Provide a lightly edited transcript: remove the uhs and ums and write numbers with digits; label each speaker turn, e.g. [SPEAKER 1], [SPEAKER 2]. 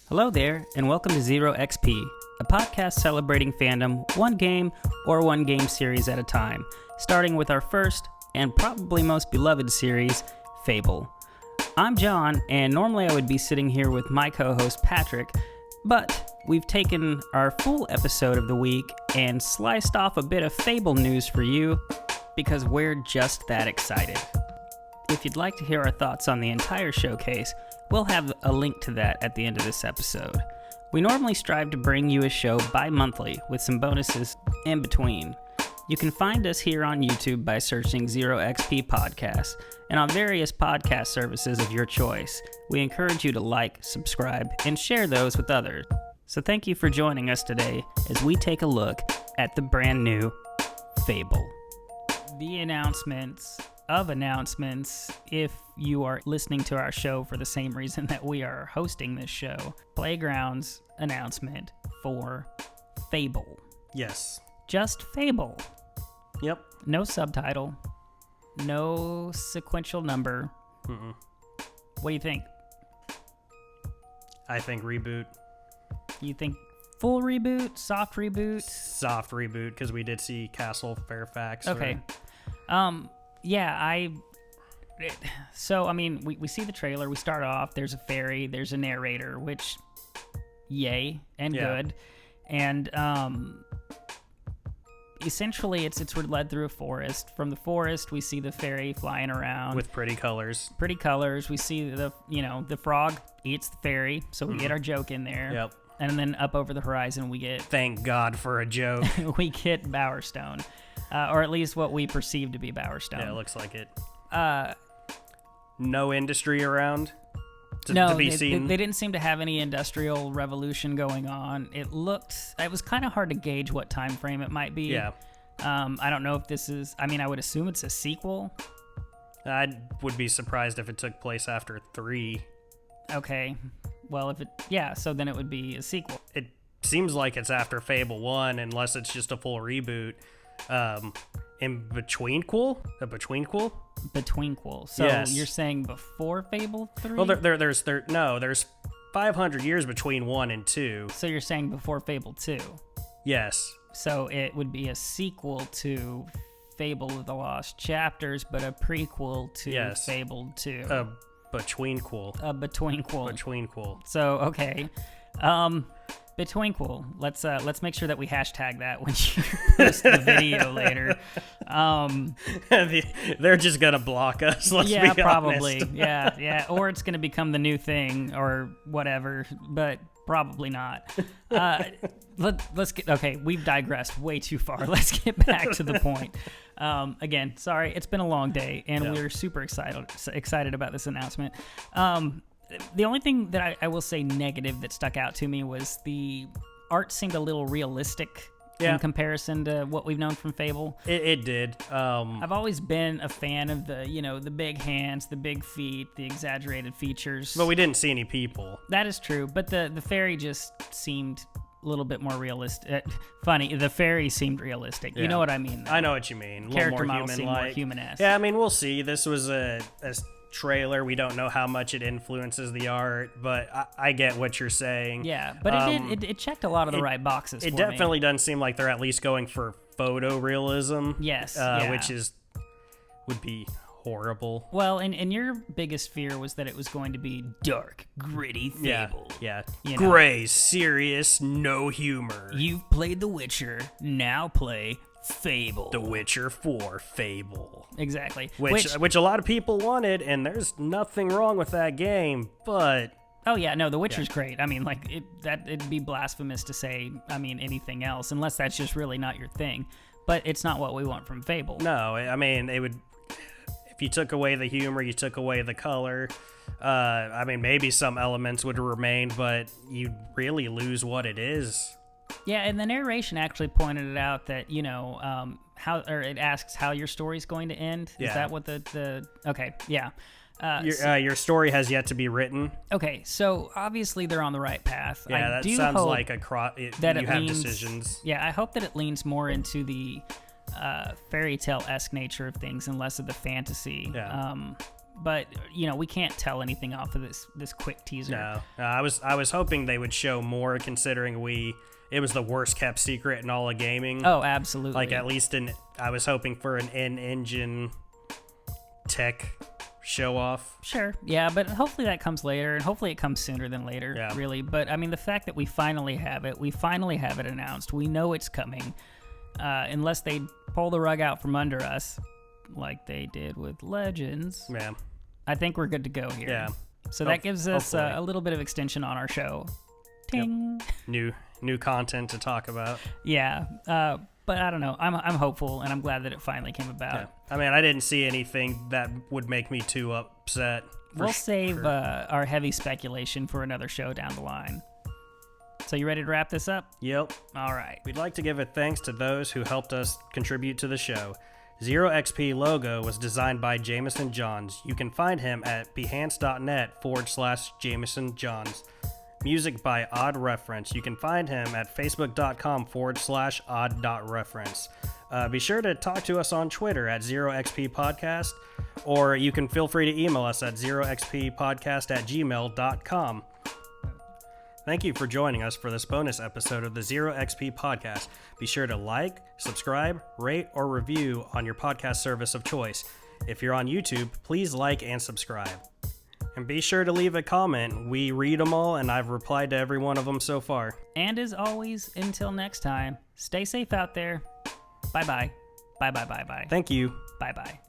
[SPEAKER 1] Hello there, and welcome to ZeroXP, a podcast celebrating fandom one game or one game series at a time, starting with our first and probably most beloved series, Fable. I'm John, and normally I would be sitting here with my co-host Patrick, but we've taken our full episode of the week and sliced off a bit of Fable news for you because we're just that excited. If you'd like to hear our thoughts on the entire showcase, we'll have a link to that at the end of this episode. We normally strive to bring you a show bi-monthly with some bonuses in between. You can find us here on YouTube by searching ZeroXP Podcasts and on various podcast services of your choice. We encourage you to like, subscribe, and share those with others. So thank you for joining us today as we take a look at the brand new Fable. The announcements, if you are listening to our show for the same reason that we are hosting this show. Playground's announcement for Fable.
[SPEAKER 2] Yes.
[SPEAKER 1] Just Fable.
[SPEAKER 2] Yep.
[SPEAKER 1] No subtitle. No sequential number.
[SPEAKER 2] Mm-mm.
[SPEAKER 1] What do you think?
[SPEAKER 2] I think reboot.
[SPEAKER 1] You think full reboot? Soft reboot?
[SPEAKER 2] Soft reboot, because we did see Castle Fairfax.
[SPEAKER 1] Okay. We see the trailer. We start off. There's a fairy. There's a narrator, which, yay and good. And essentially, we're led through a forest. From the forest, we see the fairy flying around
[SPEAKER 2] with pretty colors.
[SPEAKER 1] Pretty colors. We see the frog eats the fairy, so we get our joke in there.
[SPEAKER 2] Yep.
[SPEAKER 1] And then up over the horizon, we get.
[SPEAKER 2] Thank God for a joke.
[SPEAKER 1] We get Bowerstone. Or at least what we perceive to be Bowerstone.
[SPEAKER 2] Yeah, it looks like it. No industry around
[SPEAKER 1] to
[SPEAKER 2] be seen.
[SPEAKER 1] They didn't seem to have any industrial revolution going on. It was kind of hard to gauge what time frame it might be.
[SPEAKER 2] Yeah.
[SPEAKER 1] I don't know if this is, I would assume it's a sequel.
[SPEAKER 2] I would be surprised if it took place after 3.
[SPEAKER 1] Okay. Well, so then it would be a sequel.
[SPEAKER 2] It seems like it's after Fable 1, unless it's just a full reboot. In betweenquel? A betweenquel?
[SPEAKER 1] Betweenquel. So
[SPEAKER 2] yes.
[SPEAKER 1] You're saying before Fable 3?
[SPEAKER 2] Well, there's 500 years between 1 and 2.
[SPEAKER 1] So you're saying before Fable 2?
[SPEAKER 2] Yes.
[SPEAKER 1] So it would be a sequel to Fable of the Lost Chapters, but a prequel to Fable 2.
[SPEAKER 2] A betweenquel. Betweenquel.
[SPEAKER 1] So, okay. Betweenquel. Let's make sure that we hashtag that when you post the video later.
[SPEAKER 2] They're just gonna block us. Let's be honest.
[SPEAKER 1] Probably. Yeah. Or it's gonna become the new thing or whatever, but probably not. Let's get okay. We've digressed way too far. Let's get back to the point. Again, sorry, it's been a long day, and we're super excited about this announcement. The only thing that I will say negative that stuck out to me was the art seemed a little realistic in comparison to what we've known from Fable.
[SPEAKER 2] It did.
[SPEAKER 1] I've always been a fan of the big hands, the big feet, the exaggerated features.
[SPEAKER 2] But we didn't see any people.
[SPEAKER 1] That is true, but the fairy just seemed a little bit more realistic. Funny, the fairy seemed realistic. You know what I mean?
[SPEAKER 2] I know what you mean.
[SPEAKER 1] Character model seemed more human-esque.
[SPEAKER 2] Yeah, we'll see. This was a trailer. We don't know how much it influences the art, but I get what you're saying.
[SPEAKER 1] Yeah, but it checked a lot of the right boxes.
[SPEAKER 2] It definitely doesn't seem like they're at least going for photorealism.
[SPEAKER 1] Yes,
[SPEAKER 2] which would be horrible.
[SPEAKER 1] Well, and your biggest fear was that it was going to be dark, gritty Fable.
[SPEAKER 2] Yeah. Gray, serious, no humor.
[SPEAKER 1] You've played The Witcher, now play Fable.
[SPEAKER 2] The Witcher 4 Fable.
[SPEAKER 1] Exactly.
[SPEAKER 2] Which a lot of people wanted, and there's nothing wrong with that game, but...
[SPEAKER 1] Oh, yeah, no, The Witcher's great. It'd be blasphemous to say, anything else, unless that's just really not your thing. But it's not what we want from Fable.
[SPEAKER 2] No, it would... If you took away the humor, you took away the color, maybe some elements would remain, but you'd really lose what it is.
[SPEAKER 1] Yeah, and the narration actually pointed it out that, it asks how your story's going to end.
[SPEAKER 2] Yeah.
[SPEAKER 1] Is that what the okay, yeah.
[SPEAKER 2] Your story has yet to be written.
[SPEAKER 1] Okay, so obviously they're on the right path.
[SPEAKER 2] Yeah, that sounds like you have decisions.
[SPEAKER 1] Yeah, I hope that it leans more into the fairy tale-esque nature of things and less of the fantasy.
[SPEAKER 2] Yeah.
[SPEAKER 1] But we can't tell anything off of this quick teaser.
[SPEAKER 2] No, I was hoping they would show more, considering it was the worst kept secret in all of gaming.
[SPEAKER 1] Oh, absolutely.
[SPEAKER 2] Like at least I was hoping for an in-engine tech show off.
[SPEAKER 1] Sure, yeah, but hopefully that comes later, and hopefully it comes sooner than later, really. But I mean, the fact that we finally have it announced, we know it's coming, unless they pull the rug out from under us, like they did with Legends.
[SPEAKER 2] Yeah,
[SPEAKER 1] I think we're good to go here.
[SPEAKER 2] Yeah.
[SPEAKER 1] So that gives us a little bit of extension on our show. Ting.
[SPEAKER 2] Yep. New content to talk about.
[SPEAKER 1] Yeah. But I don't know. I'm hopeful, and I'm glad that it finally came about.
[SPEAKER 2] Yeah. I mean, I didn't see anything that would make me too upset.
[SPEAKER 1] We'll save our heavy speculation for another show down the line. So you ready to wrap this up?
[SPEAKER 2] Yep.
[SPEAKER 1] All right.
[SPEAKER 2] We'd like to give a thanks to those who helped us contribute to the show. ZeroXP logo was designed by Jameson Johns. You can find him at behance.net/Jameson Johns. Music by Odd Reference. You can find him at facebook.com/odd.reference. Be sure to talk to us on Twitter at ZeroXP Podcast, or you can feel free to email us at zeroxppodcast@gmail.com. Thank you for joining us for this bonus episode of the ZeroXP Podcast. Be sure to like, subscribe, rate, or review on your podcast service of choice. If you're on YouTube, please like and subscribe. And be sure to leave a comment. We read them all, and I've replied to every one of them so far.
[SPEAKER 1] And as always, until next time, stay safe out there. Bye-bye. Bye-bye-bye-bye.
[SPEAKER 2] Thank you.
[SPEAKER 1] Bye-bye.